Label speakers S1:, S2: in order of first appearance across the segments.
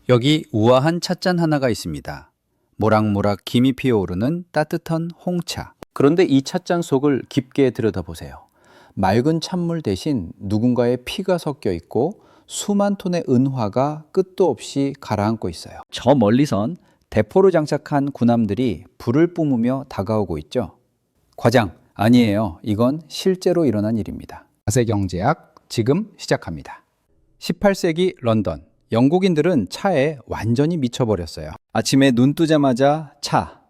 S1: 여기 우아한 찻잔 하나가 있습니다. 모락모락 김이 피어오르는 따뜻한 홍차. 그런데 이 찻잔 속을 깊게 들여다보세요. 맑은 찬물 대신 누군가의 피가 섞여 있고 수만 톤의 은화가 끝도 없이 가라앉고 있어요. 저 멀리선 대포를 장착한 군함들이 불을 뿜으며 다가오고 있죠. 과장, 아니에요. 이건 실제로 일어난 일입니다. 자세경제학 지금 시작합니다. 18세기 런던. 영국인들은 차에 완전히 미쳐버렸어요. 아침에 눈 뜨자마자 차,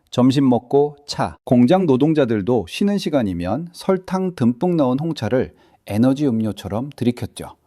S1: 점심 먹고 차. 공장 노동자들도 쉬는 시간이면 설탕 듬뿍 넣은 홍차를 에너지 음료처럼 들이켰죠.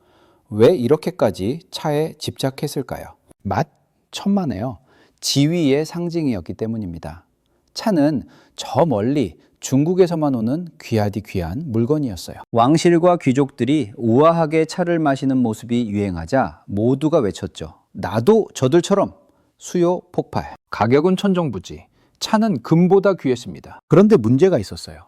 S1: 왜 이렇게까지 차에 집착했을까요? 맛? 천만에요. 지위의 상징이었기 때문입니다. 차는 저 멀리 중국에서만 오는 귀하디 귀한 물건이었어요. 왕실과 귀족들이 우아하게 차를 마시는 모습이 유행하자 모두가 외쳤죠. 나도 저들처럼. 수요 폭발. 가격은 천정부지. 차는 금보다 귀했습니다. 그런데 문제가 있었어요.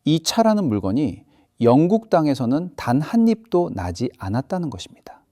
S1: 이 차라는 물건이 영국 땅에서는 단 한 입도 나지 않았다는 것입니다.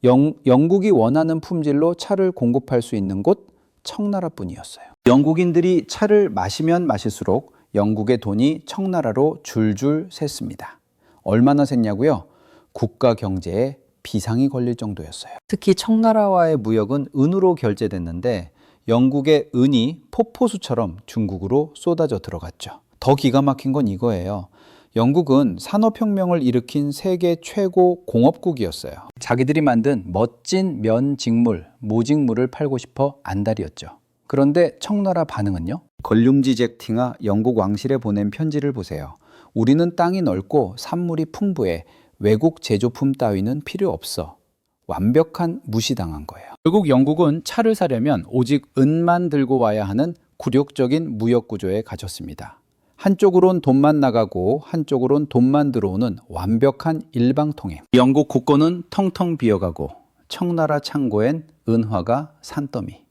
S1: 영국이 원하는 품질로 차를 공급할 수 있는 곳 청나라뿐이었어요. 영국인들이 차를 마시면 마실수록 영국의 돈이 청나라로 줄줄 샜습니다. 얼마나 샜냐고요? 국가 경제에 비상이 걸릴 정도였어요. 특히 청나라와의 무역은 은으로 결제됐는데 영국의 은이 폭포수처럼 중국으로 쏟아져 들어갔죠. 더 기가 막힌 건 이거예요. 영국은 산업혁명을 일으킨 세계 최고 공업국이었어요. 자기들이 만든 멋진 면직물, 모직물을 팔고 싶어 안달이었죠. 그런데 청나라 반응은요? 걸륭지 잭팅아 영국 왕실에 보낸 편지를 보세요. 우리는 땅이 넓고 산물이 풍부해 외국 제조품 따위는 필요 없어. 완벽한 무시당한 거예요. 결국 영국은 차를 사려면 오직 은만 들고 와야 하는 굴욕적인 무역 구조에 갇혔습니다. 한쪽으론 돈만 나가고 한쪽으론 돈만 들어오는 완벽한 일방통행. 영국 국고는 텅텅 비어가고 청나라 창고엔 은화가 산더미.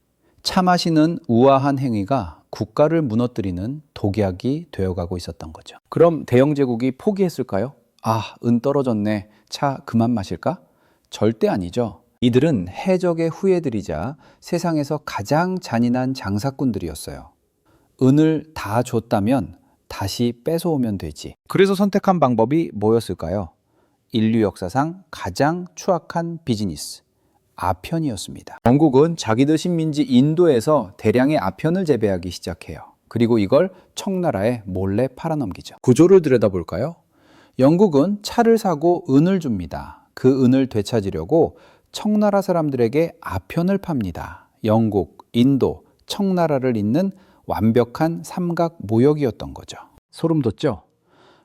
S1: 차 마시는 우아한 행위가 국가를 무너뜨리는 독약이 되어가고 있었던 거죠. 그럼 대영제국이 포기했을까요? 아, 은 떨어졌네. 차 그만 마실까? 절대 아니죠. 이들은 해적의 후예들이자 세상에서 가장 잔인한 장사꾼들이었어요. 은을 다 줬다면 다시 뺏어오면 되지. 그래서 선택한 방법이 뭐였을까요? 인류 역사상 가장 추악한 비즈니스. 아편이었습니다. 영국은 자기들 식민지 인도에서 대량의 아편을 재배하기 시작해요. 그리고 이걸 청나라에 몰래 팔아넘기죠. 구조를 들여다볼까요? 영국은 차를 사고 은을 줍니다. 그 은을 되찾으려고 청나라 사람들에게 아편을 팝니다. 영국, 인도, 청나라를 잇는 완벽한 삼각 모역이었던 거죠. 소름 돋죠?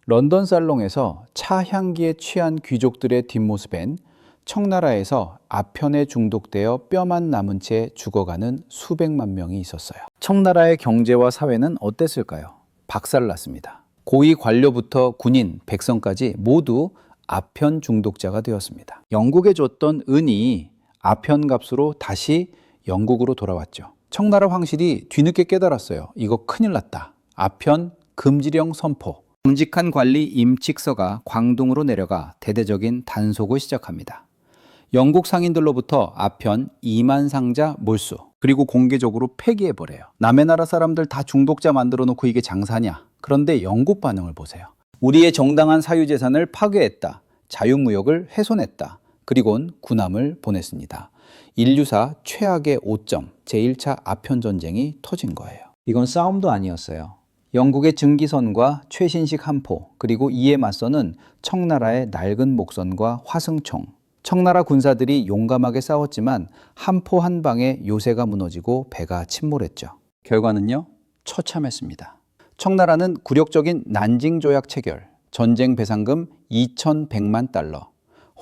S1: 런던 살롱에서 차 향기에 취한 귀족들의 뒷모습엔 청나라에서 아편에 중독되어 뼈만 남은 채 죽어가는 수백만 명이 있었어요. 청나라의 경제와 사회는 어땠을까요? 박살났습니다. 고위 관료부터 군인, 백성까지 모두 아편 중독자가 되었습니다. 영국에 줬던 은이 아편 값으로 다시 영국으로 돌아왔죠. 청나라 황실이 뒤늦게 깨달았어요. 이거 큰일 났다. 아편 금지령 선포. 정직한 관리 임칙서가 광둥으로 내려가 대대적인 단속을 시작합니다. 영국 상인들로부터 아편 2만 상자 몰수, 그리고 공개적으로 폐기해버려요. 남의 나라 사람들 다 중독자 만들어 놓고 이게 장사냐? 그런데 영국 반응을 보세요. 우리의 정당한 사유재산을 파괴했다. 자유무역을 훼손했다. 그리고는 군함을 보냈습니다. 인류사 최악의 오점, 제1차 아편 전쟁이 터진 거예요. 이건 싸움도 아니었어요. 영국의 증기선과 최신식 함포, 그리고 이에 맞서는 청나라의 낡은 목선과 화승총. 청나라 군사들이 용감하게 싸웠지만 함포 한 방에 요새가 무너지고 배가 침몰했죠. 결과는요? 처참했습니다. 청나라는 굴욕적인 난징 조약 체결, 전쟁 배상금 2,100만 달러,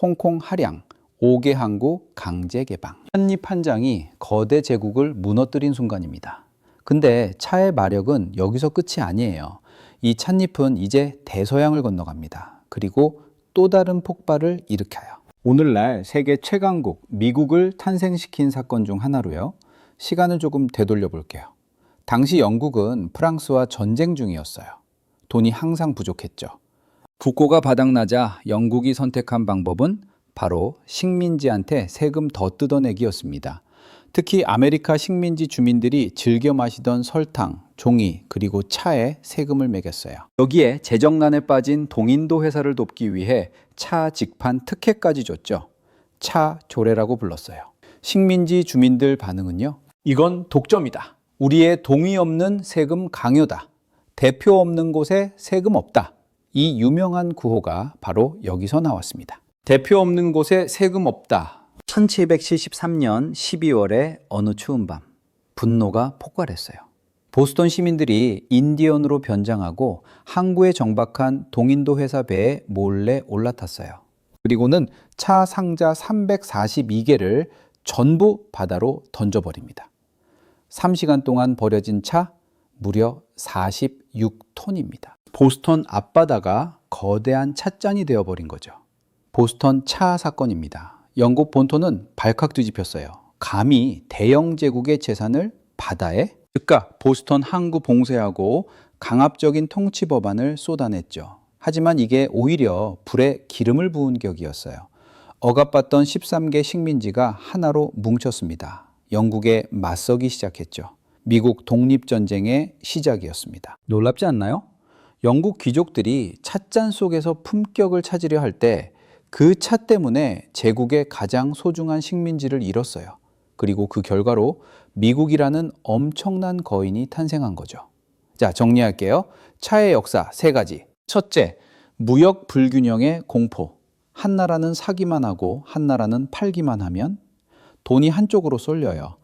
S1: 홍콩 할양, 5개 항구 강제 개방. 한입 한 장이 거대 제국을 무너뜨린 순간입니다. 근데 차의 마력은 여기서 끝이 아니에요. 이 찻잎은 이제 대서양을 건너갑니다. 그리고 또 다른 폭발을 일으켜요. 오늘날 세계 최강국 미국을 탄생시킨 사건 중 하나로요. 시간을 조금 되돌려 볼게요. 당시 영국은 프랑스와 전쟁 중이었어요. 돈이 항상 부족했죠. 국고가 바닥나자 영국이 선택한 방법은 바로 식민지한테 세금 더 뜯어내기였습니다. 특히 아메리카 식민지 주민들이 즐겨 마시던 설탕, 종이, 그리고 차에 세금을 매겼어요. 여기에 재정난에 빠진 동인도 회사를 돕기 위해 차 직판 특혜까지 줬죠. 차 조례라고 불렀어요. 식민지 주민들 반응은요? 이건 독점이다. 우리의 동의 없는 세금 강요다. 대표 없는 곳에 세금 없다. 이 유명한 구호가 바로 여기서 나왔습니다. 대표 없는 곳에 세금 없다. 1773년 12월의 어느 추운 밤, 분노가 폭발했어요. 보스턴 시민들이 인디언으로 변장하고 항구에 정박한 동인도 회사 배에 몰래 올라탔어요. 그리고는 차 상자 342개를 전부 바다로 던져버립니다. 3시간 동안 버려진 차 무려 46톤입니다. 보스턴 앞바다가 거대한 찻잔이 되어버린 거죠. 보스턴 차 사건입니다. 영국 본토는 발칵 뒤집혔어요. 감히 대영 제국의 재산을 바다에? 즉각 보스턴 항구 봉쇄하고 강압적인 통치 법안을 쏟아냈죠. 하지만 이게 오히려 불에 기름을 부은 격이었어요. 억압받던 13개 식민지가 하나로 뭉쳤습니다. 영국에 맞서기 시작했죠. 미국 독립전쟁의 시작이었습니다. 놀랍지 않나요? 영국 귀족들이 찻잔 속에서 품격을 찾으려 할 때 그 차 때문에 제국의 가장 소중한 식민지를 잃었어요. 그리고 그 결과로 미국이라는 엄청난 거인이 탄생한 거죠. 자, 정리할게요. 차의 역사 3가지. 첫째, 무역 불균형의 공포. 한 나라는 사기만 하고 한 나라는 팔기만 하면 돈이 한쪽으로 쏠려요.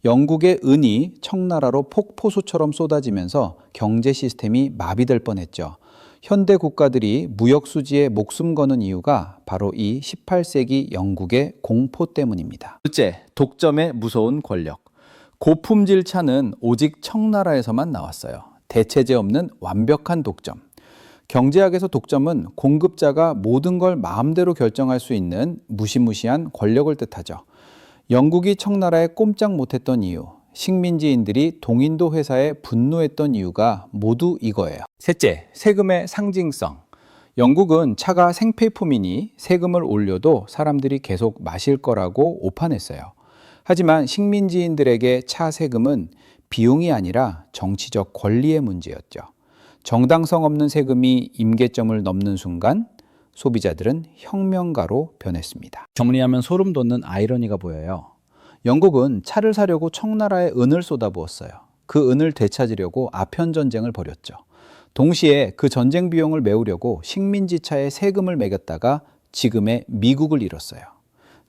S1: 영국의 은이 청나라로 폭포수처럼 쏟아지면서 경제 시스템이 마비될 뻔했죠. 현대 국가들이 무역 수지에 목숨 거는 이유가 바로 이 18세기 영국의 공포 때문입니다. 둘째, 독점의 무서운 권력. 고품질 차는 오직 청나라에서만 나왔어요. 대체제 없는 완벽한 독점. 경제학에서 독점은 공급자가 모든 걸 마음대로 결정할 수 있는 무시무시한 권력을 뜻하죠. 영국이 청나라에 꼼짝 못했던 이유, 식민지인들이 동인도 회사에 분노했던 이유가 모두 이거예요. 셋째, 세금의 상징성. 영국은 차가 생필품이니 세금을 올려도 사람들이 계속 마실 거라고 오판했어요. 하지만 식민지인들에게 차 세금은 비용이 아니라 정치적 권리의 문제였죠. 정당성 없는 세금이 임계점을 넘는 순간 소비자들은 혁명가로 변했습니다. 정리하면 소름 돋는 아이러니가 보여요. 영국은 차를 사려고 청나라에 은을 쏟아부었어요. 그 은을 되찾으려고 아편 전쟁을 벌였죠. 동시에 그 전쟁 비용을 메우려고 식민지 차에 세금을 매겼다가 지금의 미국을 잃었어요.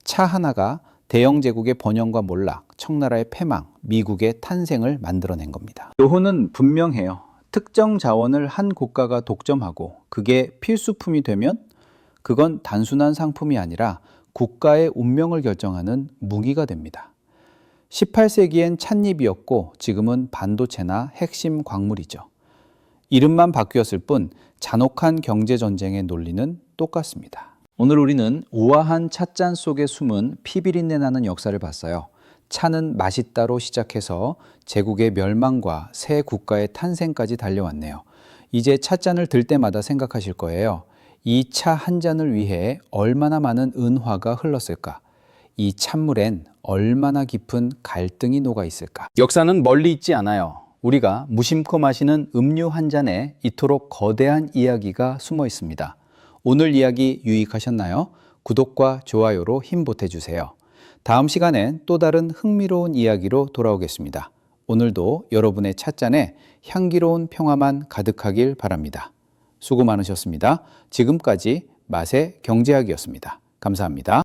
S1: 차 하나가 대영 제국의 번영과 몰락, 청나라의 패망, 미국의 탄생을 만들어낸 겁니다. 교훈은 분명해요. 특정 자원을 한 국가가 독점하고 그게 필수품이 되면 그건 단순한 상품이 아니라 국가의 운명을 결정하는 무기가 됩니다. 18세기엔 찻잎이었고 지금은 반도체나 핵심 광물이죠. 이름만 바뀌었을 뿐 잔혹한 경제전쟁의 논리는 똑같습니다. 오늘 우리는 우아한 찻잔 속에 숨은 피비린내 나는 역사를 봤어요. 차는 맛있다로 시작해서 제국의 멸망과 새 국가의 탄생까지 달려왔네요. 이제 찻잔을 들 때마다 생각하실 거예요. 이 차 한 잔을 위해 얼마나 많은 은화가 흘렀을까? 이 찬물엔 얼마나 깊은 갈등이 녹아 있을까? 역사는 멀리 있지 않아요. 우리가 무심코 마시는 음료 한 잔에 이토록 거대한 이야기가 숨어 있습니다. 오늘 이야기 유익하셨나요? 구독과 좋아요로 힘 보태주세요. 다음 시간엔 또 다른 흥미로운 이야기로 돌아오겠습니다. 오늘도 여러분의 찻잔에 향기로운 평화만 가득하길 바랍니다. 수고 많으셨습니다. 지금까지 맛의 경제학이었습니다. 감사합니다.